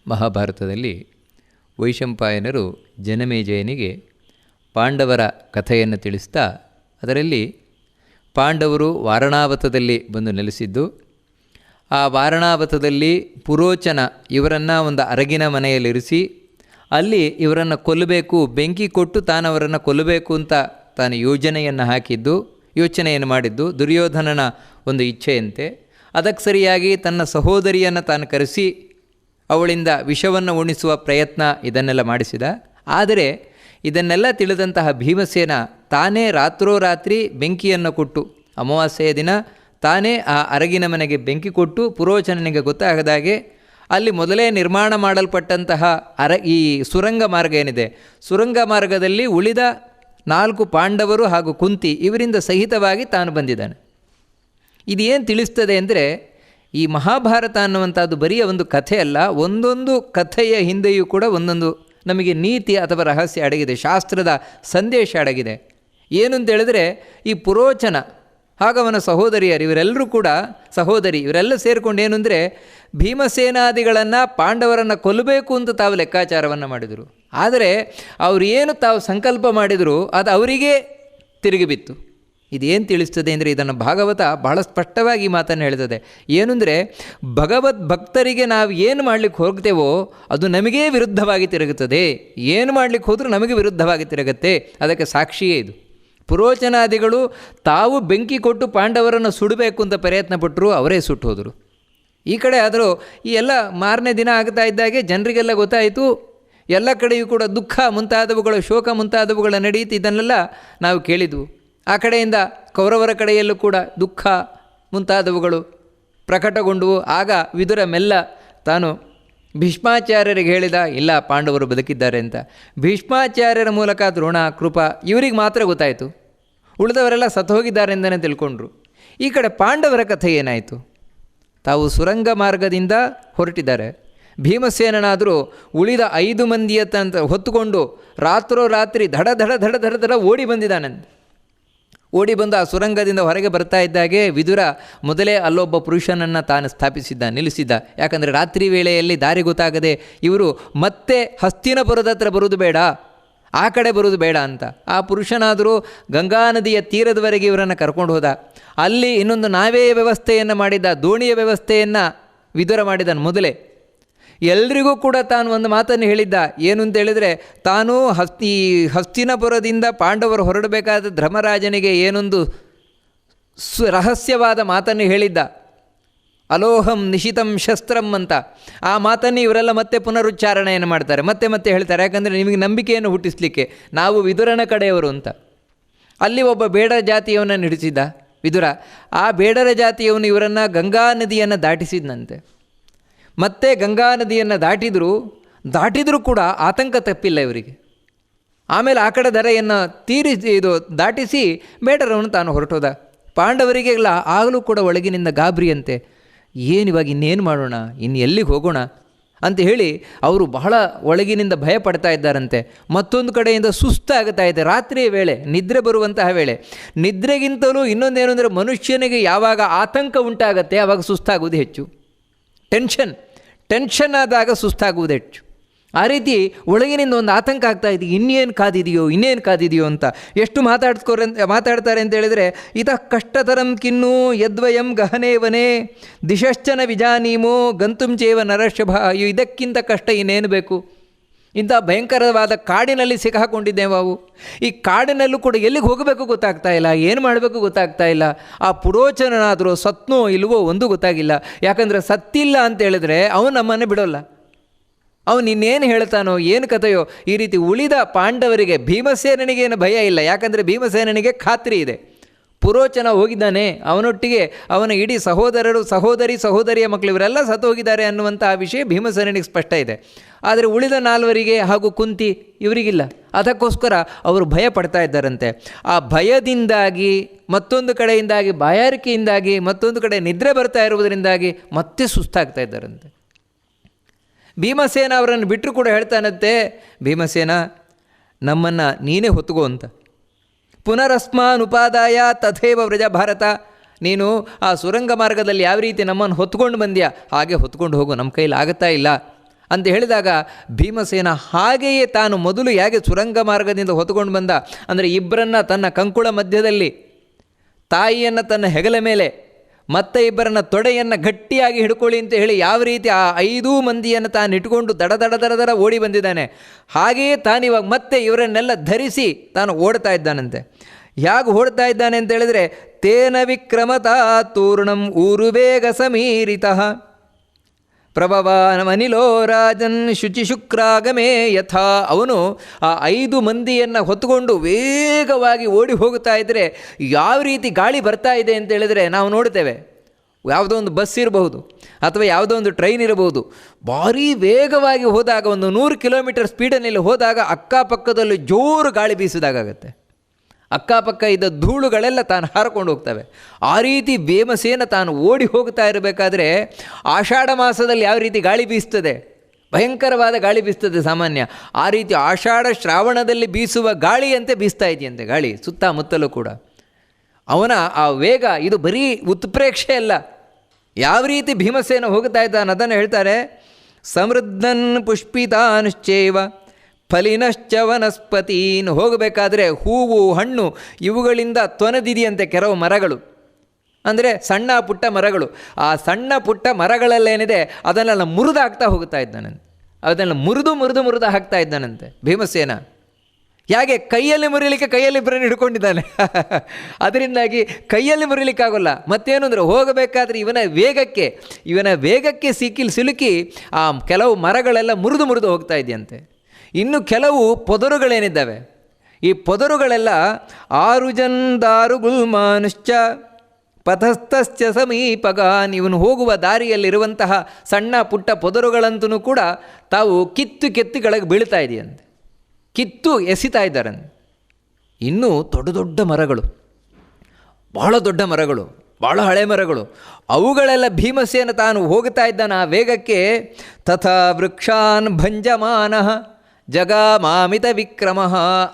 ಮಹಾಭಾರತದಲ್ಲಿ ವೈಶಂಪಾಯನರು ಜನಮೇಜಯನಿಗೆ ಪಾಂಡವರ ಕಥೆಯನ್ನು ತಿಳಿಸ್ತಾ ಅದರಲ್ಲಿ ಪಾಂಡವರು ವಾರಣಾವತದಲ್ಲಿ ಬಂದು ನೆಲೆಸಿದ್ದು, ಆ ವಾರಣಾವತದಲ್ಲಿ ಪುರೋಚನ ಇವರನ್ನು ಒಂದು ಅರಗಿನ ಮನೆಯಲ್ಲಿರಿಸಿ ಅಲ್ಲಿ ಇವರನ್ನು ಕೊಲ್ಲಬೇಕು, ಬೆಂಕಿ ಕೊಟ್ಟು ತಾನು ಅವರನ್ನು ಕೊಲ್ಲಬೇಕು ಅಂತ ತಾನು ಯೋಚನೆಯನ್ನು ಮಾಡಿದ್ದು ದುರ್ಯೋಧನನ ಒಂದು ಇಚ್ಛೆಯಂತೆ. ಅದಕ್ಕೆ ಸರಿಯಾಗಿ ತನ್ನ ಸಹೋದರಿಯನ್ನು ತಾನು ಕರೆಸಿ ಅವಳಿಂದ ವಿಷವನ್ನು ಉಣಿಸುವ ಪ್ರಯತ್ನ ಇದನ್ನೆಲ್ಲ ಮಾಡಿಸಿದ. ಆದರೆ ಇದನ್ನೆಲ್ಲ ತಿಳಿದಂತಹ ಭೀಮಸೇನ ತಾನೇ ರಾತ್ರೋರಾತ್ರಿ ಬೆಂಕಿಯನ್ನು ಕೊಟ್ಟು, ಅಮಾವಾಸ್ಯೆಯ ದಿನ ತಾನೇ ಆ ಅರಗಿನ ಮನೆಗೆ ಬೆಂಕಿ ಕೊಟ್ಟು ಪುರೋಚನನಿಗೆ ಗೊತ್ತಾಗದಾಗೆ ಅಲ್ಲಿ ಮೊದಲೇ ನಿರ್ಮಾಣ ಮಾಡಲ್ಪಟ್ಟಂತಹ ಈ ಸುರಂಗ ಮಾರ್ಗ ಏನಿದೆ, ಸುರಂಗ ಮಾರ್ಗದಲ್ಲಿ ಉಳಿದ 4 ಪಾಂಡವರು ಹಾಗೂ ಕುಂತಿ ಇವರಿಂದ ಸಹಿತವಾಗಿ ತಾನು ಬಂದಿದ್ದಾನೆ. ಇದೇನು ತಿಳಿಸ್ತದೆ ಅಂದರೆ, ಈ ಮಹಾಭಾರತ ಅನ್ನುವಂಥದ್ದು ಬರಿಯ ಒಂದು ಕಥೆಯಲ್ಲ, ಒಂದೊಂದು ಕಥೆಯ ಹಿಂದೆಯೂ ಕೂಡ ಒಂದೊಂದು ನಮಗೆ ನೀತಿ ಅಥವಾ ರಹಸ್ಯ ಅಡಗಿದೆ, ಶಾಸ್ತ್ರದ ಸಂದೇಶ ಅಡಗಿದೆ. ಏನು ಅಂತ ಹೇಳಿದ್ರೆ, ಈ ಪುರೋಚನ ಹಾಗವನ ಸಹೋದರಿಯರು ಇವರೆಲ್ಲರೂ ಕೂಡ ಇವರೆಲ್ಲ ಸೇರಿಕೊಂಡು ಏನು ಅಂದರೆ ಭೀಮಸೇನಾದಿಗಳನ್ನು ಪಾಂಡವರನ್ನು ಕೊಲ್ಲಬೇಕು ಅಂತ ತಾವು ಲೆಕ್ಕಾಚಾರವನ್ನು ಮಾಡಿದರು. ಆದರೆ ಅವರು ಏನು ತಾವು ಸಂಕಲ್ಪ ಮಾಡಿದರು ಅದು ಅವರಿಗೇ ತಿರುಗಿ ಬಿತ್ತು. ಇದೇನು ತಿಳಿಸ್ತದೆ ಅಂದರೆ, ಇದನ್ನು ಭಾಗವತ ಬಹಳ ಸ್ಪಷ್ಟವಾಗಿ ಈ ಮಾತನ್ನು ಹೇಳ್ತದೆ. ಏನು ಅಂದರೆ, ಭಗವದ್ ಭಕ್ತರಿಗೆ ನಾವು ಏನು ಮಾಡಲಿಕ್ಕೆ ಹೋಗ್ತೇವೋ ಅದು ನಮಗೇ ವಿರುದ್ಧವಾಗಿ ತಿರುಗುತ್ತದೆ. ಏನು ಮಾಡಲಿಕ್ಕೆ ಹೋದರೂ ನಮಗೆ ವಿರುದ್ಧವಾಗಿ ತಿರುಗುತ್ತೆ. ಅದಕ್ಕೆ ಸಾಕ್ಷಿಯೇ ಇದು. ಪುರೋಚನಾದಿಗಳು ತಾವು ಬೆಂಕಿ ಕೊಟ್ಟು ಪಾಂಡವರನ್ನು ಸುಡಬೇಕು ಅಂತ ಪ್ರಯತ್ನ ಪಟ್ಟರು, ಅವರೇ ಸುಟ್ಟು ಹೋದರು. ಈ ಕಡೆ ಆದರೂ ಈ ಎಲ್ಲ ಮಾರನೇ ದಿನ ಆಗ್ತಾ ಇದ್ದಾಗೆ ಜನರಿಗೆಲ್ಲ ಗೊತ್ತಾಯಿತು. ಎಲ್ಲ ಕಡೆಯೂ ಕೂಡ ದುಃಖ ಮುಂತಾದವುಗಳು, ಶೋಕ ಮುಂತಾದವುಗಳ ನಡೆಯಿತು. ಇದನ್ನೆಲ್ಲ ನಾವು ಕೇಳಿದ್ವು. ಆ ಕಡೆಯಿಂದ ಕೌರವರ ಕಡೆಯಲ್ಲೂ ಕೂಡ ದುಃಖ ಮುಂತಾದವುಗಳು ಪ್ರಕಟಗೊಂಡವು. ಆಗ ವಿದುರ ಮೆಲ್ಲ ತಾನು ಭೀಷ್ಮಾಚಾರ್ಯರಿಗೆ ಹೇಳಿದ, ಇಲ್ಲ ಪಾಂಡವರು ಬದುಕಿದ್ದಾರೆ ಅಂತ. ಭೀಷ್ಮಾಚಾರ್ಯರ ಮೂಲಕ ದ್ರೋಣ, ಕೃಪ ಇವರಿಗೆ ಮಾತ್ರ ಗೊತ್ತಾಯಿತು, ಉಳಿದವರೆಲ್ಲ ಸತ್ತು ಹೋಗಿದ್ದಾರೆ ಅಂತಲೇ ತಿಳ್ಕೊಂಡ್ರು. ಈ ಕಡೆ ಪಾಂಡವರ ಕಥೆ ಏನಾಯಿತು? ತಾವು ಸುರಂಗ ಮಾರ್ಗದಿಂದ ಹೊರಟಿದ್ದಾರೆ. ಭೀಮಸೇನನಾದರೂ ಉಳಿದ 5 ಮಂದಿಯತ್ತಂತ ಹೊತ್ತುಕೊಂಡು ರಾತ್ರೋರಾತ್ರಿ ಧಡ ಧಡ ಧಡ ಧಡ ಧಡ ಓಡಿ ಬಂದಿದ್ದಾನಂತೆ. ಓಡಿ ಬಂದು ಆ ಸುರಂಗದಿಂದ ಹೊರಗೆ ಬರ್ತಾ ಇದ್ದಾಗೆ ವಿದುರ ಮೊದಲೇ ಅಲ್ಲೊಬ್ಬ ಪುರುಷನನ್ನು ತಾನು ನಿಲ್ಲಿಸಿದ್ದ. ಯಾಕಂದರೆ ರಾತ್ರಿ ವೇಳೆಯಲ್ಲಿ ದಾರಿ ಗೊತ್ತಾಗದೆ ಇವರು ಮತ್ತೆ ಹಸ್ತಿನಪುರದ ಹತ್ರ ಬರೋದು ಬೇಡ, ಆ ಕಡೆ ಬರೋದು ಬೇಡ ಅಂತ. ಆ ಪುರುಷನಾದರೂ ಗಂಗಾ ನದಿಯ ತೀರದವರೆಗೆ ಇವರನ್ನು ಕರ್ಕೊಂಡು ಹೋದ. ಅಲ್ಲಿ ಇನ್ನೊಂದು ನಾವೆಯ ವ್ಯವಸ್ಥೆಯನ್ನು ಮಾಡಿದ್ದ, ದೋಣಿಯ ವ್ಯವಸ್ಥೆಯನ್ನು ವಿದುರ ಮಾಡಿದನು ಮೊದಲೇ. ಎಲ್ರಿಗೂ ಕೂಡ ತಾನು ಒಂದು ಮಾತನ್ನು ಹೇಳಿದ್ದ. ಏನು ಅಂತ ಹೇಳಿದರೆ, ತಾನು ಹಸ್ತಿನಪುರದಿಂದ ಪಾಂಡವರು ಹೊರಡಬೇಕಾದ ಧರ್ಮರಾಜನಿಗೆ ಏನೊಂದು ರಹಸ್ಯವಾದ ಮಾತನ್ನು ಹೇಳಿದ್ದ, ಅಲೋಹಂ ನಿಶಿತಂ ಶಸ್ತ್ರಂ ಅಂತ. ಆ ಮಾತನ್ನು ಇವರೆಲ್ಲ ಮತ್ತೆ ಪುನರುಚ್ಚಾರಣೆಯನ್ನು ಮಾಡ್ತಾರೆ, ಮತ್ತೆ ಮತ್ತೆ ಹೇಳ್ತಾರೆ. ಯಾಕಂದರೆ ನಿಮಗೆ ನಂಬಿಕೆಯನ್ನು ಹುಟ್ಟಿಸಲಿಕ್ಕೆ ನಾವು ವಿದುರನ ಕಡೆಯವರು ಅಂತ. ಅಲ್ಲಿ ಒಬ್ಬ ಬೇಡ ಜಾತಿಯವನನ್ನು ಹಿಡಿಸಿದ್ದ ವಿದುರ. ಆ ಬೇಡರ ಜಾತಿಯವನು ಇವರನ್ನು ಗಂಗಾ ನದಿಯನ್ನು ದಾಟಿಸಿದ್ನಂತೆ. ಮತ್ತೆ ಗಂಗಾ ನದಿಯನ್ನು ದಾಟಿದರೂ ಕೂಡ ಆತಂಕ ತಪ್ಪಿಲ್ಲ ಇವರಿಗೆ. ಆಮೇಲೆ ಆ ಕಡೆ ಧರೆಯನ್ನು ದಾಟಿಸಿ ಬೇಡರವನು ತಾನು ಹೊರಟೋದ. ಪಾಂಡವರಿಗೆಲ್ಲ ಆಗಲೂ ಕೂಡ ಒಳಗಿನಿಂದ ಗಾಬರಿಯಂತೆ. ಏನಿವಾಗ ಇನ್ನೇನು ಮಾಡೋಣ, ಇನ್ನು ಎಲ್ಲಿಗೆ ಹೋಗೋಣ ಅಂತ ಹೇಳಿ ಅವರು ಬಹಳ ಒಳಗಿನಿಂದ ಭಯ ಪಡ್ತಾ ಇದ್ದಾರಂತೆ. ಮತ್ತೊಂದು ಕಡೆಯಿಂದ ಸುಸ್ತಾಗ್ತಾ ಇದೆ. ರಾತ್ರಿಯ ವೇಳೆ, ನಿದ್ರೆ ಬರುವಂತಹ ವೇಳೆ. ನಿದ್ರೆಗಿಂತಲೂ ಇನ್ನೊಂದೇನು ಅಂದರೆ, ಮನುಷ್ಯನಿಗೆ ಯಾವಾಗ ಆತಂಕ ಉಂಟಾಗತ್ತೆ ಆವಾಗ ಸುಸ್ತಾಗುವುದು ಹೆಚ್ಚು. ಟೆನ್ಷನ್ ಆದಾಗ ಸುಸ್ತಾಗುವುದು ಹೆಚ್ಚು. ಆ ರೀತಿ ಒಳಗಿನಿಂದ ಒಂದು ಆತಂಕ ಆಗ್ತಾಯಿದೆ. ಇನ್ನೇನು ಕಾದಿದೆಯೋ ಅಂತ. ಎಷ್ಟು ಮಾತಾಡ್ತಾರೆ ಅಂತ ಹೇಳಿದರೆ, ಇತಃ ಕಷ್ಟತರಂ ಕಿನ್ನೂ ಯದ್ವಯಂ ಗಹನೇವನೇ ದಿಶಶ್ಚನ ವಿಜಾನೀಮೋ ಗಂತುಂ ಚೇವ ನರಷಭ. ಅಯ್ಯೋ, ಇದಕ್ಕಿಂತ ಕಷ್ಟ ಇನ್ನೇನು ಬೇಕು? ಇಂಥ ಭಯಂಕರವಾದ ಕಾಡಿನಲ್ಲಿ ಸಿಕ್ಕಾಕೊಂಡಿದ್ದೇವೆ ನಾವು. ಈ ಕಾಡಿನಲ್ಲೂ ಕೂಡ ಎಲ್ಲಿಗೆ ಹೋಗಬೇಕು ಗೊತ್ತಾಗ್ತಾ ಇಲ್ಲ, ಏನು ಮಾಡಬೇಕು ಗೊತ್ತಾಗ್ತಾ ಇಲ್ಲ. ಆ ಪುರೋಚನನಾದರೂ ಸತ್ನೋ ಇಲ್ವೋ ಒಂದು ಗೊತ್ತಾಗಿಲ್ಲ. ಯಾಕಂದರೆ ಸತ್ತಿಲ್ಲ ಅಂತ ಹೇಳಿದ್ರೆ ಅವನು ನಮ್ಮನ್ನು ಬಿಡೋಲ್ಲ. ಅವನು ಇನ್ನೇನು ಹೇಳ್ತಾನೋ, ಏನು ಕಥೆಯೋ. ಈ ರೀತಿ ಉಳಿದ ಪಾಂಡವರಿಗೆ, ಭೀಮಸೇನನಿಗೇನು ಭಯ ಇಲ್ಲ. ಯಾಕಂದರೆ ಭೀಮಸೇನನಿಗೆ ಖಾತ್ರಿ ಇದೆ, ಪುರೋಚನ ಹೋಗಿದ್ದಾನೆ, ಅವನೊಟ್ಟಿಗೆ ಅವನ ಇಡೀ ಸಹೋದರಿಯ ಮಕ್ಕಳು ಇವರೆಲ್ಲ ಸತ್ತು ಹೋಗಿದ್ದಾರೆ ಅನ್ನುವಂಥ ಆ ವಿಷಯ ಭೀಮಸೇನನಿಗೆ ಸ್ಪಷ್ಟ ಇದೆ. ಆದರೆ ಉಳಿದ 4 ಹಾಗೂ ಕುಂತಿ ಇವರಿಗಿಲ್ಲ. ಅದಕ್ಕೋಸ್ಕರ ಅವರು ಭಯ ಪಡ್ತಾ ಇದ್ದಾರಂತೆ. ಆ ಭಯದಿಂದಾಗಿ, ಮತ್ತೊಂದು ಕಡೆಯಿಂದಾಗಿ ಬಾಯಾರಿಕೆಯಿಂದಾಗಿ, ಮತ್ತೊಂದು ಕಡೆ ನಿದ್ರೆ ಬರ್ತಾ ಇರುವುದರಿಂದಾಗಿ ಮತ್ತೆ ಸುಸ್ತಾಗ್ತಾ ಇದ್ದಾರಂತೆ. ಭೀಮಸೇನ ಅವರನ್ನು ಬಿಟ್ಟರು ಕೂಡ ಹೇಳ್ತಾನಂತೆ, ಭೀಮಸೇನ ನಮ್ಮನ್ನು ನೀನೇ ಹೊತ್ಕೋ ಅಂತ. ಪುನರಸ್ಮಾನ್ ಉಪಾದಾಯ ತಥೇವ ವ್ರಜ ಭಾರತ. ನೀನು ಆ ಸುರಂಗ ಮಾರ್ಗದಲ್ಲಿ ಯಾವ ರೀತಿ ನಮ್ಮನ್ನು ಹೊತ್ಕೊಂಡು ಬಂದ್ಯಾ ಹಾಗೆ ಹೊತ್ಕೊಂಡು ಹೋಗು, ನಮ್ಮ ಕೈಲಿ ಆಗುತ್ತಾ ಇಲ್ಲ ಅಂತ ಹೇಳಿದಾಗ ಭೀಮಸೇನ ಹಾಗೆಯೇ ತಾನು ಮೊದಲು ಹೇಗೆ ಸುರಂಗ ಮಾರ್ಗದಿಂದ ಹೊತ್ತುಕೊಂಡು ಬಂದ, ಅಂದರೆ ಇಬ್ಬರನ್ನು ತನ್ನ ಕಂಕುಳ ಮಧ್ಯದಲ್ಲಿ, ತಾಯಿಯನ್ನು ತನ್ನ ಹೆಗಲ ಮೇಲೆ, ಮತ್ತೆ ಇಬ್ಬರನ್ನ ತೊಡೆಯನ್ನು ಗಟ್ಟಿಯಾಗಿ ಹಿಡ್ಕೊಳ್ಳಿ ಅಂತ ಹೇಳಿ ಯಾವ ರೀತಿ ಆ 5 ಮಂದಿಯನ್ನು ತಾನು ಇಟ್ಕೊಂಡು ದಡ ದಡ ದಡ ದಡ ಓಡಿ ಬಂದಿದ್ದಾನೆ, ಹಾಗೆಯೇ ತಾನಿವಾಗ ಮತ್ತೆ ಇವರನ್ನೆಲ್ಲ ಧರಿಸಿ ತಾನು ಓಡ್ತಾ ಇದ್ದಾನಂತೆ. ಹೇಗೆ ಓಡ್ತಾ ಇದ್ದಾನೆ ಅಂತ ಹೇಳಿದರೆ, ತೇನ ವಿಕ್ರಮತಾ ತೂರ್ಣಂ ಊರು ಬೇಗ ಸಮೀರಿತಃ ಪ್ರಭವಾನಮನಿಲೋ ರಾಜನ್ ಶುಚಿ ಶುಕ್ರಾಗಮೇ ಯಥಾ. ಅವನು ಆ 5 ಮಂದಿಯನ್ನು ಹೊತ್ತುಕೊಂಡು ವೇಗವಾಗಿ ಓಡಿ ಹೋಗ್ತಾ ಇದ್ದರೆ ಯಾವ ರೀತಿ ಗಾಳಿ ಬರ್ತಾ ಇದೆ ಅಂತ ಹೇಳಿದರೆ ನಾವು ನೋಡ್ತೇವೆ. ಯಾವುದೋ ಒಂದು ಬಸ್ ಇರಬಹುದು ಅಥವಾ ಯಾವುದೋ ಒಂದು ಟ್ರೈನ್ ಇರಬಹುದು, ಭಾರೀ ವೇಗವಾಗಿ ಹೋದಾಗ ಒಂದು 100 ಕಿಲೋಮೀಟರ್ ಸ್ಪೀಡನಲ್ಲಿ ಹೋದಾಗ ಅಕ್ಕಪಕ್ಕದಲ್ಲಿ ಜೋರು ಗಾಳಿ ಬೀಸಿದಾಗತ್ತೆ. ಅಕ್ಕಪಕ್ಕ ಇದ್ದ ಧೂಳುಗಳೆಲ್ಲ ತಾನು ಹಾರಿಕೊಂಡು ಹೋಗ್ತವೆ. ಆ ರೀತಿ ಭೀಮಸೇನ ತಾನು ಓಡಿ ಹೋಗ್ತಾ ಇರಬೇಕಾದ್ರೆ ಆಷಾಢ ಮಾಸದಲ್ಲಿ ಯಾವ ರೀತಿ ಗಾಳಿ ಬೀಸ್ತದೆ, ಭಯಂಕರವಾದ ಗಾಳಿ ಬೀಸ್ತದೆ ಸಾಮಾನ್ಯ, ಆ ರೀತಿ ಆಷಾಢ ಶ್ರಾವಣದಲ್ಲಿ ಬೀಸುವ ಗಾಳಿಯಂತೆ ಬೀಸ್ತಾ ಇದೆಯಂತೆ ಗಾಳಿ ಸುತ್ತಮುತ್ತಲೂ ಕೂಡ. ಅವನ ಆ ವೇಗ ಇದು ಬರೀ ಉತ್ಪ್ರೇಕ್ಷೆ ಅಲ್ಲ, ಯಾವ ರೀತಿ ಭೀಮಸೇನ ಹೋಗ್ತಾ ಇದ್ದಾನೆ ಅದನ್ನು ಹೇಳ್ತಾರೆ. ಸಮೃದ್ಧನ್ ಪುಷ್ಪಿತಾನುಶ್ಚೈವ ಫಲಿನಶ್ಚ ವನಸ್ಪತೀನ್. ಹೋಗಬೇಕಾದ್ರೆ ಹೂವು ಹಣ್ಣು ಇವುಗಳಿಂದ ತೊನೆದಿದೆಯಂತೆ ಕೆಲವು ಮರಗಳು, ಅಂದರೆ ಸಣ್ಣ ಪುಟ್ಟ ಮರಗಳು. ಆ ಸಣ್ಣ ಪುಟ್ಟ ಮರಗಳಲ್ಲೇನಿದೆ ಅದನ್ನೆಲ್ಲ ಮುರಿದಾಗ್ತಾ ಹೋಗ್ತಾ ಇದ್ದಾನಂತೆ, ಅದನ್ನೆಲ್ಲ ಮುರಿದು ಹಾಕ್ತಾ ಇದ್ದಾನಂತೆ ಭೀಮಸೇನ. ಹೇಗೆ ಕೈಯಲ್ಲಿ ಮುರಿಲಿಕ್ಕೆ ಕೈಯಲ್ಲಿ ಇಬ್ಬರನ್ನು ಹಿಡ್ಕೊಂಡಿದ್ದಾನೆ ಅದರಿಂದಾಗಿ ಕೈಯಲ್ಲಿ ಮುರಿಲಿಕ್ಕಾಗೋಲ್ಲ. ಮತ್ತೇನು ಅಂದರೆ ಹೋಗಬೇಕಾದ್ರೆ ಇವನ ವೇಗಕ್ಕೆ ಸಿಲುಕಿ ಆ ಕೆಲವು ಮರಗಳೆಲ್ಲ ಮುರಿದು ಹೋಗ್ತಾ ಇದೆಯಂತೆ. ಇನ್ನು ಕೆಲವು ಪೊದರುಗಳೇನಿದ್ದಾವೆ, ಈ ಪೊದರುಗಳೆಲ್ಲ ಆರುಜಂದಾರು ಗುಲ್ಮಾನುಶ್ಚ ಪಥಸ್ಥಶ್ಚ ಸಮೀಪಗಾನ್. ಇವನು ಹೋಗುವ ದಾರಿಯಲ್ಲಿರುವಂತಹ ಸಣ್ಣ ಪುಟ್ಟ ಪೊದರುಗಳಂತೂ ಕೂಡ ತಾವು ಕಿತ್ತು ಕೆಳಗೆ ಬೀಳ್ತಾ ಇದೆಯಂತೆ, ಕಿತ್ತು ಎಸಿತಾ ಇದ್ದಾರಂತೆ. ಇನ್ನೂ ದೊಡ್ಡ ಮರಗಳು, ಬಹಳ ದೊಡ್ಡ ಮರಗಳು, ಭಾಳ ಹಳೆ ಮರಗಳು, ಅವುಗಳೆಲ್ಲ ಭೀಮಸೇನ ತಾನು ಹೋಗ್ತಾ ಇದ್ದಾನೆ ಆ ವೇಗಕ್ಕೆ. ತಥಾ ವೃಕ್ಷಾನ್ ಭಂಜಮಾನಃ ಜಗಾಮಾಮಿತ ವಿಕ್ರಮ.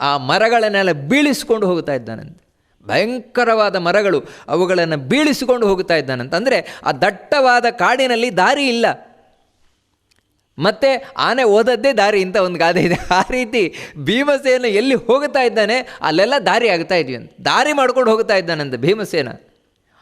ಆ ಮರಗಳನ್ನೆಲ್ಲ ಬೀಳಿಸಿಕೊಂಡು ಹೋಗ್ತಾ ಇದ್ದಾನಂತೆ, ಭಯಂಕರವಾದ ಮರಗಳು, ಅವುಗಳನ್ನು ಬೀಳಿಸಿಕೊಂಡು ಹೋಗ್ತಾ ಇದ್ದಾನಂತ. ಅಂದರೆ ಆ ದಟ್ಟವಾದ ಕಾಡಿನಲ್ಲಿ ದಾರಿ ಇಲ್ಲ, ಮತ್ತು ಆನೆ ಓದದ್ದೇ ದಾರಿ ಅಂತ ಒಂದು ಗಾದೆ ಇದೆ. ಆ ರೀತಿ ಭೀಮಸೇನ ಎಲ್ಲಿ ಹೋಗ್ತಾ ಇದ್ದಾನೆ ಅಲ್ಲೆಲ್ಲ ದಾರಿ ಆಗ್ತಾ ಇದೆಯಂತೆ, ದಾರಿ ಮಾಡ್ಕೊಂಡು ಹೋಗ್ತಾ ಇದ್ದಾನಂತೆ ಭೀಮಸೇನ.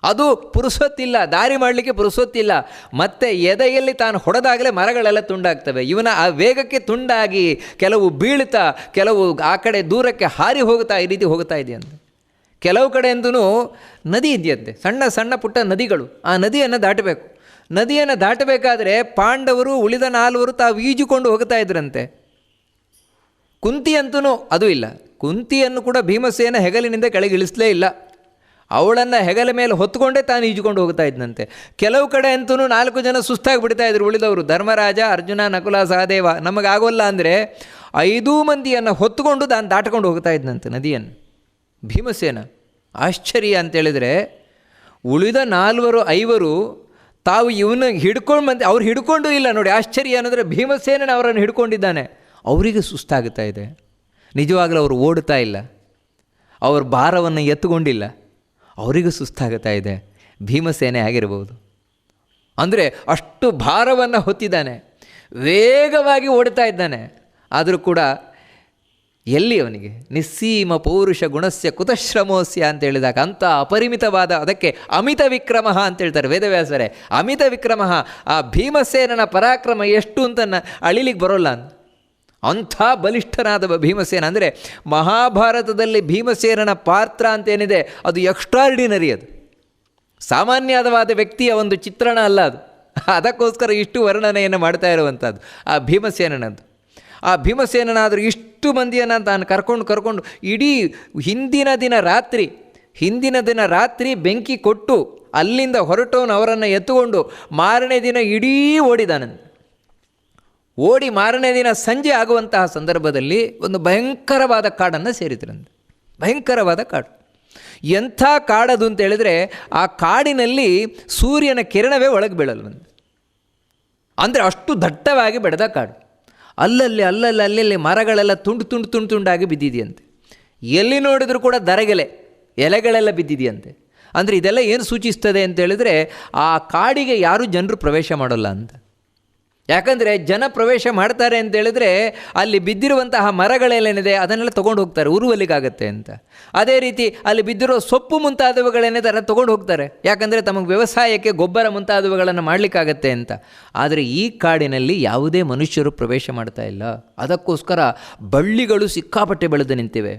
ಅದು ಪುರುಸೊತ್ತಿಲ್ಲ, ದಾರಿ ಮಾಡಲಿಕ್ಕೆ ಪುರುಸೊತ್ತಿಲ್ಲ. ಮತ್ತು ಎದೆಯಲ್ಲಿ ತಾನು ಹೊಡೆದಾಗಲೇ ಮರಗಳೆಲ್ಲ ತುಂಡಾಗ್ತವೆ. ಇವನ ಆ ವೇಗಕ್ಕೆ ತುಂಡಾಗಿ ಕೆಲವು ಬೀಳ್ತಾ, ಕೆಲವು ಆ ಕಡೆ ದೂರಕ್ಕೆ ಹಾರಿ ಹೋಗ್ತಾ, ಈ ರೀತಿ ಹೋಗ್ತಾ ಇದೆಯಂತೆ. ಕೆಲವು ಕಡೆ ಅಂತೂ ನದಿ ಇದೆಯಂತೆ, ಸಣ್ಣ ಪುಟ್ಟ ನದಿಗಳು. ಆ ನದಿಯನ್ನು ದಾಟಬೇಕು. ನದಿಯನ್ನು ದಾಟಬೇಕಾದ್ರೆ ಪಾಂಡವರು ಉಳಿದ 4 ತಾವು ಈಜುಕೊಂಡು ಹೋಗ್ತಾ ಇದ್ರಂತೆ. ಕುಂತಿ ಅಂತೂ ಅದು ಇಲ್ಲ. ಕುಂತಿಯನ್ನು ಕೂಡ ಭೀಮಸೇನ ಹೆಗಲಿನಿಂದ ಕೆಳಗೆ ಇಳಿಸಲೇ ಇಲ್ಲ, ಅವಳನ್ನು ಹೆಗಲ ಮೇಲೆ ಹೊತ್ತುಕೊಂಡೇ ತಾನು ಈಜುಕೊಂಡು ಹೋಗ್ತಾ ಇದ್ದಂತೆ. ಕೆಲವು ಕಡೆ ಅಂತೂ 4 ಜನ ಸುಸ್ತಾಗಿ ಬಿಡ್ತಾ ಇದ್ರು ಉಳಿದವರು, ಧರ್ಮರಾಜ, ಅರ್ಜುನ, ನಕುಲ, ಸಹದೇವ. ನಮಗಾಗೋಲ್ಲ ಅಂದರೆ 5 ಮಂದಿಯನ್ನು ಹೊತ್ತುಕೊಂಡು ತಾನು ದಾಟ್ಕೊಂಡು ಹೋಗ್ತಾ ಇದ್ದಂತೆ ನದಿಯನ್ನು ಭೀಮಸೇನ. ಆಶ್ಚರ್ಯ ಅಂತೇಳಿದರೆ ಉಳಿದ 4-5 ತಾವು ಇವನು ಹಿಡ್ಕೊಂಡು ಅವ್ರು ಹಿಡ್ಕೊಂಡು ಇಲ್ಲ ನೋಡಿ. ಆಶ್ಚರ್ಯ ಅನ್ನೋದ್ರೆ ಭೀಮಸೇನನ ಅವರನ್ನು ಹಿಡ್ಕೊಂಡಿದ್ದಾನೆ, ಅವರಿಗೆ ಸುಸ್ತಾಗುತ್ತಾ ಇದೆ. ನಿಜವಾಗಲೂ ಅವರು ಓಡ್ತಾ ಇಲ್ಲ, ಅವ್ರ ಭಾರವನ್ನು ಎತ್ತುಕೊಂಡಿಲ್ಲ, ಅವರಿಗೂ ಸುಸ್ತಾಗುತ್ತಾ ಇದೆ. ಭೀಮಸೇನೆ ಆಗಿರ್ಬೋದು, ಅಂದರೆ ಅಷ್ಟು ಭಾರವನ್ನು ಹೊತ್ತಿದ್ದಾನೆ, ವೇಗವಾಗಿ ಓಡ್ತಾ ಇದ್ದಾನೆ. ಆದರೂ ಕೂಡ ಎಲ್ಲಿ ಅವನಿಗೆ ನಿಸ್ಸೀಮ ಪೌರುಷ ಗುಣಸ್ಯ ಕುತಶ್ರಮೋಸ್ಯ ಅಂತ ಹೇಳಿದಾಗ ಅಂಥ ಅಪರಿಮಿತವಾದ, ಅದಕ್ಕೆ ಅಮಿತ ವಿಕ್ರಮ ಅಂತ ಹೇಳ್ತಾರೆ ವೇದವ್ಯಾಸರೇ. ಅಮಿತ ವಿಕ್ರಮ, ಆ ಭೀಮಸೇನನ ಪರಾಕ್ರಮ ಎಷ್ಟು ಅಂತ ಅಳಿಲಿಕ್ಕೆ ಬರೋಲ್ಲ ಅಂತ. ಅಂಥ ಬಲಿಷ್ಠನಾದ ಭೀಮಸೇನ. ಅಂದರೆ ಮಹಾಭಾರತದಲ್ಲಿ ಭೀಮಸೇನನ ಪಾತ್ರ ಅಂತೇನಿದೆ ಅದು ಎಕ್ಸ್ಟ್ರಾರ್ಡಿನರಿ, ಅದು ಸಾಮಾನ್ಯವಾದ ವ್ಯಕ್ತಿಯ ಒಂದು ಚಿತ್ರಣ ಅಲ್ಲ ಅದು. ಅದಕ್ಕೋಸ್ಕರ ಇಷ್ಟು ವರ್ಣನೆಯನ್ನು ಮಾಡ್ತಾ ಇರುವಂಥದ್ದು ಆ ಭೀಮಸೇನನದ್ದು. ಆ ಭೀಮಸೇನನಾದರೂ ಇಷ್ಟು ಮಂದಿಯನ್ನು ತಾನು ಕರ್ಕೊಂಡು ಇಡೀ ಹಿಂದಿನ ದಿನ ರಾತ್ರಿ ಬೆಂಕಿ ಕೊಟ್ಟು ಅಲ್ಲಿಂದ ಹೊರಟವನು ಅವರನ್ನು ಎತ್ತುಕೊಂಡು ಮಾರನೇ ದಿನ ಇಡೀ ಓಡಿ ಮಾರನೇ ದಿನ ಸಂಜೆ ಆಗುವಂತಹ ಸಂದರ್ಭದಲ್ಲಿ ಒಂದು ಭಯಂಕರವಾದ ಕಾಡನ್ನು ಸೇರಿದ್ರಂತೆ. ಭಯಂಕರವಾದ ಕಾಡು. ಎಂಥ ಕಾಡದು ಅಂತ ಹೇಳಿದ್ರೆ ಆ ಕಾಡಿನಲ್ಲಿ ಸೂರ್ಯನ ಕಿರಣವೇ ಒಳಗೆ ಬೀಳಲ್ವಂತೆ. ಅಂದರೆ ಅಷ್ಟು ದಟ್ಟವಾಗಿ ಬೆಳೆದ ಕಾಡು. ಅಲ್ಲಲ್ಲಿ ಮರಗಳೆಲ್ಲ ತುಂಡಾಗಿ ಬಿದ್ದಿದೆಯಂತೆ. ಎಲ್ಲಿ ನೋಡಿದರೂ ಕೂಡ ಎಲೆಗಳೆಲ್ಲ ಬಿದ್ದಿದೆಯಂತೆ. ಅಂದರೆ ಇದೆಲ್ಲ ಏನು ಸೂಚಿಸ್ತದೆ ಅಂತ ಹೇಳಿದ್ರೆ ಆ ಕಾಡಿಗೆ ಯಾರೂ ಜನರು ಪ್ರವೇಶ ಮಾಡೋಲ್ಲ ಅಂತ. ಯಾಕಂದರೆ ಜನ ಪ್ರವೇಶ ಮಾಡ್ತಾರೆ ಅಂತೇಳಿದ್ರೆ ಅಲ್ಲಿ ಬಿದ್ದಿರುವಂತಹ ಮರಗಳೆಲ್ಲೇನಿದೆ ಅದನ್ನೆಲ್ಲ ತೊಗೊಂಡು ಹೋಗ್ತಾರೆ, ಉರುವಲಿಗಾಗತ್ತೆ ಅಂತ. ಅದೇ ರೀತಿ ಅಲ್ಲಿ ಬಿದ್ದಿರೋ ಸೊಪ್ಪು ಮುಂತಾದವುಗಳೇನಿದೆ ಅದನ್ನು ತೊಗೊಂಡು ಹೋಗ್ತಾರೆ, ಯಾಕಂದರೆ ತಮಗೆ ವ್ಯವಸಾಯಕ್ಕೆ ಗೊಬ್ಬರ ಮುಂತಾದವುಗಳನ್ನು ಮಾಡಲಿಕ್ಕಾಗತ್ತೆ ಅಂತ. ಆದರೆ ಈ ಕಾಡಿನಲ್ಲಿ ಯಾವುದೇ ಮನುಷ್ಯರು ಪ್ರವೇಶ ಮಾಡ್ತಾ ಇಲ್ಲ. ಅದಕ್ಕೋಸ್ಕರ ಬಳ್ಳಿಗಳು ಸಿಕ್ಕಾಪಟ್ಟೆ ಬೆಳೆದು ನಿಂತಿವೆ,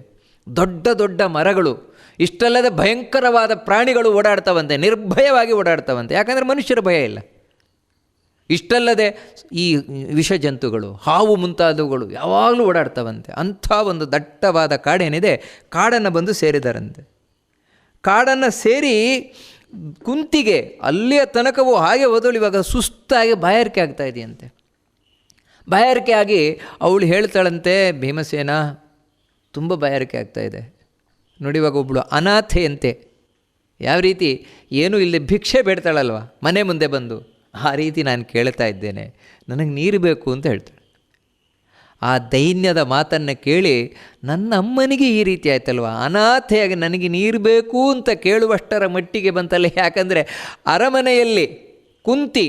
ದೊಡ್ಡ ದೊಡ್ಡ ಮರಗಳು, ಇಷ್ಟಲ್ಲದೆ ಭಯಂಕರವಾದ ಪ್ರಾಣಿಗಳು ಓಡಾಡ್ತಾವಂತೆ, ನಿರ್ಭಯವಾಗಿ ಓಡಾಡ್ತಾವಂತೆ, ಯಾಕಂದರೆ ಮನುಷ್ಯರ ಭಯ ಇಲ್ಲ. ಇಷ್ಟಲ್ಲದೆ ಈ ವಿಷ ಜಂತುಗಳು, ಹಾವು ಮುಂತಾದವುಗಳು ಯಾವಾಗಲೂ ಓಡಾಡ್ತಾವಂತೆ. ಅಂಥ ಒಂದು ದಟ್ಟವಾದ ಕಾಡೇನಿದೆ, ಕಾಡನ್ನು ಬಂದು ಸೇರಿದಾರಂತೆ. ಕಾಡನ್ನು ಸೇರಿ ಕುಂತಿಗೆ ಅಲ್ಲಿಯ ತನಕವೂ ಹಾಗೆ ಹೋದಳು ಇವಾಗ ಸುಸ್ತಾಗಿ ಬಾಯಾರಿಕೆ ಆಗ್ತಾ ಇದೆಯಂತೆ. ಬಾಯಾರಿಕೆ ಆಗಿ ಅವಳು ಹೇಳ್ತಾಳಂತೆ, ಭೀಮಸೇನ ತುಂಬ ಬಾಯಾರಿಕೆ ಆಗ್ತಾಯಿದೆ ನೋಡಿ. ಇವಾಗ ಒಬ್ಬಳು ಅನಾಥೆಯಂತೆ, ಯಾವ ರೀತಿ ಏನೂ ಇಲ್ಲಿ ಭಿಕ್ಷೆ ಬೇಡ್ತಾಳಲ್ವ ಮನೆ ಮುಂದೆ ಬಂದು, ಆ ರೀತಿ ನಾನು ಕೇಳ್ತಾ ಇದ್ದೇನೆ, ನನಗೆ ನೀರು ಬೇಕು ಅಂತ ಹೇಳ್ತಾಳೆ. ಆ ದೈನ್ಯದ ಮಾತನ್ನು ಕೇಳಿ ನನ್ನ ಅಮ್ಮನಿಗೆ ಈ ರೀತಿ ಆಯ್ತಲ್ವ, ಅನಾಥೆಯಾಗಿ ನನಗೆ ನೀರು ಬೇಕು ಅಂತ ಕೇಳುವಷ್ಟರ ಮಟ್ಟಿಗೆ ಬಂತಲ್ಲ. ಯಾಕಂದರೆ ಅರಮನೆಯಲ್ಲಿ ಕುಂತಿ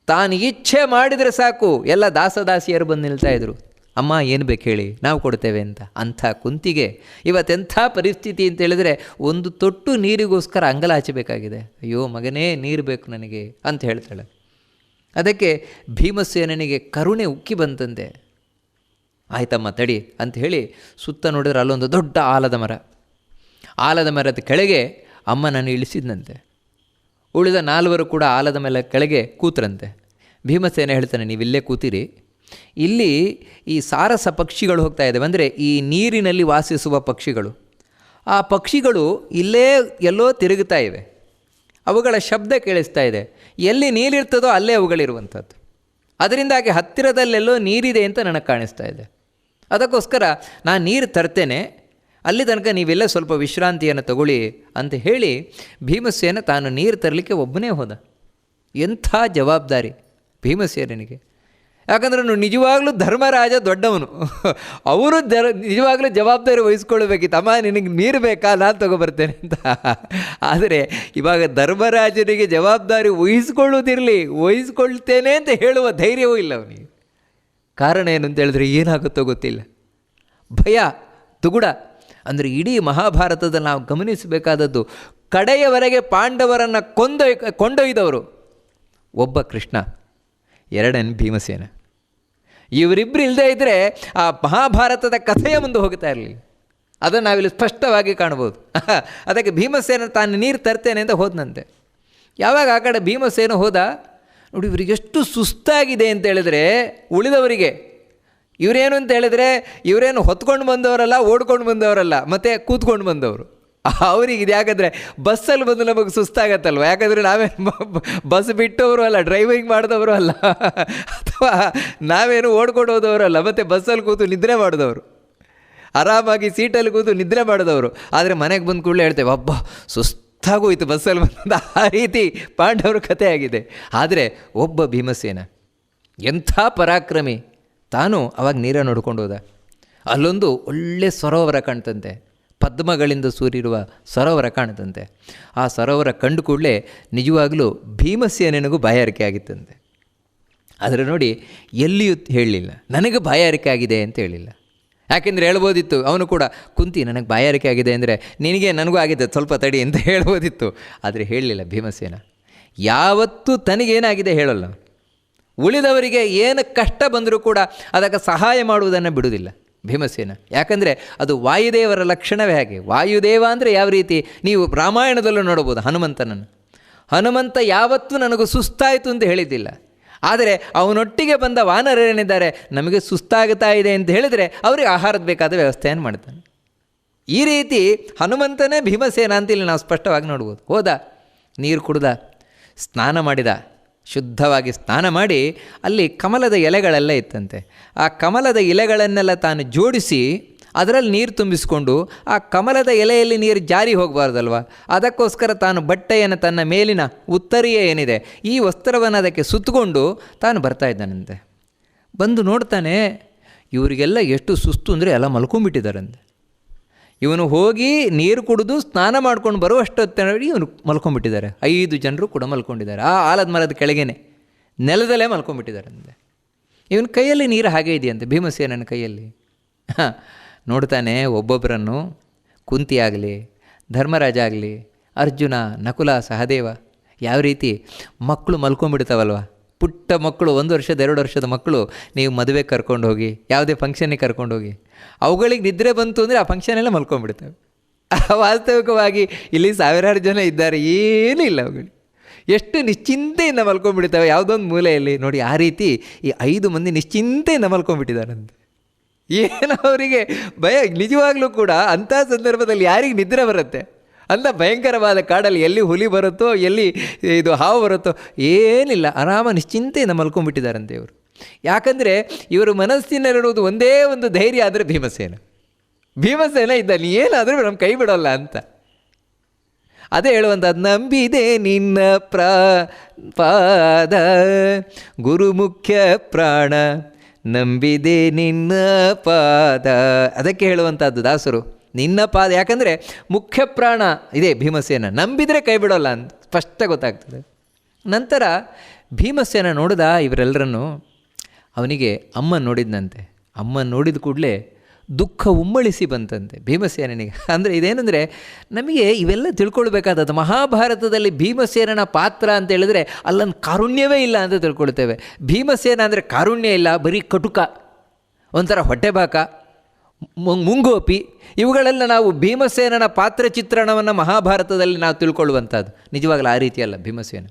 ತಾನು ಇಚ್ಛೆ ಮಾಡಿದರೆ ಸಾಕು ಎಲ್ಲ ದಾಸದಾಸಿಯರು ಬಂದು ನಿಲ್ತಾಯಿದ್ರು, ಅಮ್ಮ ಏನು ಬೇಕು ಹೇಳಿ ನಾವು ಕೊಡ್ತೇವೆ ಅಂತ. ಅಂಥ ಕುಂತಿಗೆ ಇವತ್ತೆಂಥ ಪರಿಸ್ಥಿತಿ ಅಂತೇಳಿದರೆ ಒಂದು ತೊಟ್ಟು ನೀರಿಗೋಸ್ಕರ ಅಂಗಲಾಚಬೇಕಾಗಿದೆ. ಅಯ್ಯೋ ಮಗನೇ ನೀರು ಬೇಕು ನನಗೆ ಅಂತ ಹೇಳ್ತಾಳೆ. ಅದಕ್ಕೆ ಭೀಮಸೇನನಿಗೆ ಕರುಣೆ ಉಕ್ಕಿ ಬಂತಂತೆ. ಆಯ್ತಮ್ಮ ತಡಿ ಅಂತ ಹೇಳಿ ಸುತ್ತ ನೋಡಿದ್ರೆ ಅಲ್ಲೊಂದು ದೊಡ್ಡ ಆಲದ ಮರ, ಆಲದ ಮರದ ಕೆಳಗೆ ಅಮ್ಮನನ್ನು ಇಳಿಸಿದ್ನಂತೆ. ಉಳಿದ 4 ಕೂಡ ಆಲದ ಮೇಲೆ ಕೆಳಗೆ ಕೂತ್ರಂತೆ. ಭೀಮಸೇನ ಹೇಳ್ತಾನೆ, ನೀವಿಲ್ಲೇ ಕೂತಿರಿ, ಇಲ್ಲಿ ಈ ಸಾರಸ ಪಕ್ಷಿಗಳು ಹೋಗ್ತಾ ಇದ್ದಾವೆ, ಅಂದರೆ ಈ ನೀರಿನಲ್ಲಿ ವಾಸಿಸುವ ಪಕ್ಷಿಗಳು. ಆ ಪಕ್ಷಿಗಳು ಇಲ್ಲೇ ಎಲ್ಲೋ ತಿರುಗುತ್ತಾ ಇವೆ, ಅವುಗಳ ಶಬ್ದ ಕೇಳಿಸ್ತಾ ಇದೆ. ಎಲ್ಲಿ ನೀರಿರ್ತದೋ ಅಲ್ಲೇ ಅವುಗಳಿರುವಂಥದ್ದು. ಅದರಿಂದಾಗಿ ಹತ್ತಿರದಲ್ಲೆಲ್ಲೋ ನೀರಿದೆ ಅಂತ ನನಗೆ ಕಾಣಿಸ್ತಾ ಇದೆ. ಅದಕ್ಕೋಸ್ಕರ ನಾನು ನೀರು ತರ್ತೇನೆ, ಅಲ್ಲಿ ತನಕ ನೀವೆಲ್ಲ ಸ್ವಲ್ಪ ವಿಶ್ರಾಂತಿಯನ್ನು ತಗೊಳ್ಳಿ ಅಂತ ಹೇಳಿ ಭೀಮಸೇನ ತಾನು ನೀರು ತರಲಿಕ್ಕೆ ಒಬ್ಬನೇ ಹೋದ. ಎಂಥ ಜವಾಬ್ದಾರಿ ಭೀಮಸೇನಿಗೆ! ಯಾಕಂದ್ರೆ ನಿಜವಾಗ್ಲೂ ಧರ್ಮರಾಜ ದೊಡ್ಡವನು, ಅವರು ನಿಜವಾಗ್ಲೂ ಜವಾಬ್ದಾರಿ ವಹಿಸ್ಕೊಳ್ಬೇಕಿತ್ತು. ಅಮ್ಮ ನಿನಗೆ ನೀರು ಬೇಕಾ, ನಾನು ತೊಗೊಬರ್ತೇನೆ ಅಂತ. ಆದರೆ ಇವಾಗ ಧರ್ಮರಾಜನಿಗೆ ಜವಾಬ್ದಾರಿ ವಹಿಸ್ಕೊಳ್ತೇನೆ ಅಂತ ಹೇಳುವ ಧೈರ್ಯವೂ ಇಲ್ಲ ಅವನಿಗೆ. ಕಾರಣ ಏನು ಅಂತ ಹೇಳಿದ್ರೆ ಏನಾಗುತ್ತೋ ಗೊತ್ತಿಲ್ಲ, ಭಯ, ತುಗುಡ. ಅಂದರೆ ಇಡೀ ಮಹಾಭಾರತದಲ್ಲಿ ನಾವು ಗಮನಿಸಬೇಕಾದದ್ದು, ಕಡೆಯವರೆಗೆ ಪಾಂಡವರನ್ನು ಕೊಂಡೊಯ್ದವರು ಒಬ್ಬ ಕೃಷ್ಣ, ಎರಡನೇ ಭೀಮಸೇನ. ಇವರಿಬ್ಬರು ಇಲ್ಲದೇ ಇದ್ದರೆ ಆ ಮಹಾಭಾರತದ ಕಥೆಯ ಮುಂದೆ ಹೋಗ್ತಾ ಇರಲಿಲ್ಲ. ಅದನ್ನು ನಾವಿಲ್ಲಿ ಸ್ಪಷ್ಟವಾಗಿ ಕಾಣ್ಬೋದು. ಅದಕ್ಕೆ ಭೀಮಸೇನ ತಾನು ನೀರು ತರ್ತೇನೆ ಅಂತ ಹೋದನಂತೆ. ಯಾವಾಗ ಆ ಕಡೆ ಭೀಮಸೇನ ಹೋದ ನೋಡಿ, ಇವರಿಗೆ ಎಷ್ಟು ಸುಸ್ತಾಗಿದೆ ಅಂತ ಹೇಳಿದ್ರೆ ಉಳಿದವರಿಗೆ. ಇವರೇನು ಅಂತ ಹೇಳಿದರೆ ಇವರೇನು ಹೊತ್ಕೊಂಡು ಬಂದವರಲ್ಲ, ಓಡ್ಕೊಂಡು ಬಂದವರಲ್ಲ, ಮತ್ತು ಕೂತ್ಕೊಂಡು ಬಂದವರು. ಅವರಿಗೆ ಇದು ಯಾಕಂದರೆ ಬಸ್ಸಲ್ಲಿ ಬಂದು ನಮಗೆ ಸುಸ್ತಾಗತ್ತಲ್ವ, ಯಾಕಂದರೆ ನಾವೇನು ಬಸ್ ಬಿಟ್ಟವರು ಅಲ್ಲ, ಡ್ರೈವಿಂಗ್ ಮಾಡಿದವರು ಅಲ್ಲ, ಅಥವಾ ನಾವೇನು ಓಡ್ಕೊಂಡು ಹೋದವರು ಅಲ್ಲ, ಮತ್ತು ಬಸ್ಸಲ್ಲಿ ಕೂತು ನಿದ್ರೆ ಮಾಡಿದವರು, ಆರಾಮಾಗಿ ಸೀಟಲ್ಲಿ ಕೂತು ನಿದ್ರೆ ಮಾಡಿದವರು. ಆದರೆ ಮನೆಗೆ ಬಂದ ಕೂಡಲೇ ಹೇಳ್ತೇವೆ, ಅಬ್ಬ ಸುಸ್ತಾಗೋಯ್ತು ಬಸ್ಸಲ್ಲಿ ಬಂದ. ಆ ರೀತಿ ಪಾಂಡವರು ಕಥೆ ಆಗಿದೆ. ಆದರೆ ಒಬ್ಬ ಭೀಮಸೇನ ಎಂಥ ಪರಾಕ್ರಮಿ, ತಾನು ಅವಾಗ ನೀರನ್ನು ನೋಡ್ಕೊಂಡು ಹೋದ. ಅಲ್ಲೊಂದು ಒಳ್ಳೆ ಸರೋವರ ಕಾಣ್ತಂತೆ, ಪದ್ಮಗಳಿಂದ ಸೂರಿರುವ ಸರೋವರ ಕಾಣ್ತಂತೆ. ಆ ಸರೋವರ ಕಂಡು ಕೂಡಲೇ ನಿಜವಾಗಲೂ ಭೀಮಸೇನನಿಗೂ ಬಾಯಾರಿಕೆ ಆಗಿತ್ತಂತೆ. ಆದರೆ ನೋಡಿ, ಎಲ್ಲಿಯೂ ಹೇಳಲಿಲ್ಲ ನನಗೆ ಬಾಯಾರಿಕೆ ಆಗಿದೆ ಅಂತ ಹೇಳಿಲ್ಲ. ಯಾಕೆಂದರೆ ಹೇಳ್ಬೋದಿತ್ತು ಅವನು ಕೂಡ, ಕುಂತಿ ನನಗೆ ಬಾಯಾರಿಕೆ ಆಗಿದೆ ಅಂದರೆ ನಿನಗೆ ನನಗೂ ಆಗಿದೆ ಸ್ವಲ್ಪ ತಡಿ ಅಂತ ಹೇಳ್ಬೋದಿತ್ತು. ಆದರೆ ಹೇಳಲಿಲ್ಲ ಭೀಮಸೇನ. ಯಾವತ್ತೂ ತನಗೇನಾಗಿದೆ ಹೇಳಲ್ಲ, ಉಳಿದವರಿಗೆ ಏನು ಕಷ್ಟ ಬಂದರೂ ಕೂಡ ಅದಕ್ಕೆ ಸಹಾಯ ಮಾಡುವುದನ್ನು ಬಿಡುವುದಿಲ್ಲ ಭೀಮಸೇನ. ಯಾಕಂದರೆ ಅದು ವಾಯುದೇವರ ಲಕ್ಷಣವೇ ಹಾಗೆ. ವಾಯುದೇವ ಅಂದರೆ ಯಾವ ರೀತಿ, ನೀವು ರಾಮಾಯಣದಲ್ಲೂ ನೋಡ್ಬೋದು ಹನುಮಂತನನ್ನು. ಹನುಮಂತ ಯಾವತ್ತೂ ನನಗೂ ಸುಸ್ತಾಯಿತು ಅಂತ ಹೇಳಿದ್ದಿಲ್ಲ. ಆದರೆ ಅವನೊಟ್ಟಿಗೆ ಬಂದ ವಾನರೇನಿದ್ದಾರೆ, ನಮಗೆ ಸುಸ್ತಾಗುತ್ತಾ ಇದೆ ಅಂತ ಹೇಳಿದರೆ ಅವರಿಗೆ ಆಹಾರದ ಬೇಕಾದ ವ್ಯವಸ್ಥೆಯನ್ನು ಮಾಡ್ತಾನೆ. ಈ ರೀತಿ ಹನುಮಂತನೇ ಭೀಮಸೇನ ಅಂತ ಇಲ್ಲಿ ನಾವು ಸ್ಪಷ್ಟವಾಗಿ ನೋಡ್ಬೋದು. ಹೋದ, ನೀರು ಕುಡ್ದ, ಸ್ನಾನ ಮಾಡಿದ, ಶುದ್ಧವಾಗಿ ಸ್ನಾನ ಮಾಡಿ ಅಲ್ಲಿ ಕಮಲದ ಎಲೆಗಳೆಲ್ಲ ಇತ್ತಂತೆ. ಆ ಕಮಲದ ಎಲೆಗಳನ್ನೆಲ್ಲ ತಾನು ಜೋಡಿಸಿ ಅದರಲ್ಲಿ ನೀರು ತುಂಬಿಸಿಕೊಂಡು, ಆ ಕಮಲದ ಎಲೆಯಲ್ಲಿ ನೀರು ಜಾರಿ ಹೋಗಬಾರ್ದಲ್ವ, ಅದಕ್ಕೋಸ್ಕರ ತಾನು ಬಟ್ಟೆಯನ್ನು ತನ್ನ ಮೇಲಿನ ಉತ್ತರಿಯ ಏನಿದೆ ಈ ವಸ್ತ್ರವನ್ನು ಅದಕ್ಕೆ ಸುತ್ತಕೊಂಡು ತಾನು ಬರ್ತಾ ಇದ್ದಾನಂತೆ. ಬಂದು ನೋಡ್ತಾನೆ, ಇವರಿಗೆಲ್ಲ ಎಷ್ಟು ಸುಸ್ತು ಅಂದರೆ ಎಲ್ಲ ಮಲ್ಕೊಂಡ್ಬಿಟ್ಟಿದ್ದಾರಂತೆ. ಇವನು ಹೋಗಿ ನೀರು ಕುಡಿದು ಸ್ನಾನ ಮಾಡ್ಕೊಂಡು ಬರುವಷ್ಟೊತ್ತೇಳಿ ಇವನು ಮಲ್ಕೊಂಡ್ಬಿಟ್ಟಿದ್ದಾರೆ. 5 ಜನರು ಕೂಡ ಮಲ್ಕೊಂಡಿದ್ದಾರೆ ಆ ಆಲದ ಮರದ ಕೆಳಗೇನೆ. ನೆಲದಲ್ಲೇ ಮಲ್ಕೊಂಡ್ಬಿಟ್ಟಿದ್ದಾರಂತೆ. ಇವನ ಕೈಯಲ್ಲಿ ನೀರು ಹಾಗೆ ಇದೆಯಂತೆ, ಭೀಮಸೇನನ ಕೈಯಲ್ಲಿ. ಹಾಂ, ನೋಡ್ತಾನೆ ಒಬ್ಬೊಬ್ಬರನ್ನು, ಕುಂತಿ ಆಗಲಿ, ಧರ್ಮರಾಜ ಆಗಲಿ, ಅರ್ಜುನ, ನಕುಲ, ಸಹದೇವ, ಯಾವ ರೀತಿ ಮಕ್ಕಳು ಮಲ್ಕೊಂಡ್ಬಿಡ್ತಾವಲ್ವ, ಪುಟ್ಟ ಮಕ್ಕಳು, 1 ವರ್ಷದ 2 ವರ್ಷದ ಮಕ್ಕಳು ನೀವು ಮದುವೆಗೆ ಕರ್ಕೊಂಡು ಹೋಗಿ, ಯಾವುದೇ ಫಂಕ್ಷನ್ನಿಗೆ ಕರ್ಕೊಂಡು ಹೋಗಿ, ಅವುಗಳಿಗೆ ನಿದ್ರೆ ಬಂತು ಅಂದರೆ ಆ ಫಂಕ್ಷನೆಲ್ಲ ಮಲ್ಕೊಂಡ್ಬಿಡ್ತವೆ. ವಾಸ್ತವಿಕವಾಗಿ ಇಲ್ಲಿ ಸಾವಿರಾರು ಜನ ಇದ್ದಾರೆ, ಏನೂ ಇಲ್ಲ ಅವುಗಳು, ಎಷ್ಟು ನಿಶ್ಚಿಂತೆಯಿಂದ ಮಲ್ಕೊಂಡ್ಬಿಡ್ತವೆ ಯಾವುದೊಂದು ಮೂಲೆಯಲ್ಲಿ. ನೋಡಿ, ಆ ರೀತಿ ಈ 5 ಮಂದಿ ನಿಶ್ಚಿಂತೆಯಿಂದ ಮಲ್ಕೊಂಡ್ಬಿಟ್ಟಿದ್ದಾರಂತೆ. ಏನು ಅವರಿಗೆ ಭಯ, ನಿಜವಾಗ್ಲೂ ಕೂಡ ಅಂಥ ಸಂದರ್ಭದಲ್ಲಿ ಯಾರಿಗೆ ನಿದ್ರೆ ಬರುತ್ತೆ? ಅಂಥ ಭಯಂಕರವಾದ ಕಾಡಲ್ಲಿ ಎಲ್ಲಿ ಹುಲಿ ಬರುತ್ತೋ, ಎಲ್ಲಿ ಇದು ಹಾವು ಬರುತ್ತೋ, ಏನಿಲ್ಲ, ಆರಾಮ ನಿಶ್ಚಿಂತೆಯಿಂದ ಮಲ್ಕೊಂಡ್ಬಿಟ್ಟಿದ್ದಾರಂತೆ ಇವರು. ಯಾಕಂದರೆ ಇವರು ಮನಸ್ಸಿನಲ್ಲಿರುವುದು ಒಂದೇ ಒಂದು ಧೈರ್ಯ, ಆದರೆ ಭೀಮಸೇನ ಇದ್ದಾನೆ, ಏನಾದರೂ ನಮ್ಮ ಕೈ ಬಿಡೋಲ್ಲ ಅಂತ. ಅದೇ ಹೇಳುವಂಥದ್ದು, ನಂಬಿದೆ ನಿನ್ನ ಪಾದ ಗುರುಮುಖ್ಯ ಪ್ರಾಣ, ನಂಬಿದೆ ನಿನ್ನ ಪಾದ. ಅದಕ್ಕೆ ಹೇಳುವಂಥದ್ದು ದಾಸರು, ನಿನ್ನ ಪಾದ. ಯಾಕಂದರೆ ಮುಖ್ಯ ಪ್ರಾಣ ಇದೆ ಭೀಮಸೇನ, ನಂಬಿದರೆ ಕೈ ಬಿಡೋಲ್ಲ ಅಂತ ಸ್ಪಷ್ಟ ಗೊತ್ತಾಗ್ತದೆ. ನಂತರ ಭೀಮಸೇನ ನೋಡಿದ ಇವರೆಲ್ಲರನ್ನು, ಅವನಿಗೆ ಅಮ್ಮ ನೋಡಿದ್ನಂತೆ. ಅಮ್ಮ ನೋಡಿದ ಕೂಡಲೇ ದುಃಖ ಉಮ್ಮಳಿಸಿ ಬಂತಂತೆ ಭೀಮಸೇನನಿಗೆ. ಅಂದರೆ ಇದೇನೆಂದರೆ, ನಮಗೆ ಇವೆಲ್ಲ ತಿಳ್ಕೊಳ್ಬೇಕಾದದ್ದು. ಮಹಾಭಾರತದಲ್ಲಿ ಭೀಮಸೇನನ ಪಾತ್ರ ಅಂತ ಹೇಳಿದ್ರೆ ಅಲ್ಲೊಂದು ಕಾರುಣ್ಯವೇ ಇಲ್ಲ ಅಂತ ತಿಳ್ಕೊಳ್ತೇವೆ. ಭೀಮಸೇನ ಅಂದರೆ ಕಾರುಣ್ಯ ಇಲ್ಲ, ಬರೀ ಕಟುಕ, ಒಂಥರ ಹೊಟ್ಟೆಬಾಕ, ಮುಂಗೋಪಿ, ಇವುಗಳೆಲ್ಲ ನಾವು ಭೀಮಸೇನನ ಪಾತ್ರ ಚಿತ್ರಣವನ್ನು ಮಹಾಭಾರತದಲ್ಲಿ ನಾವು ತಿಳ್ಕೊಳ್ಳುವಂಥದ್ದು. ನಿಜವಾಗಲೂ ಆ ರೀತಿಯಲ್ಲ ಭೀಮಸೇನ.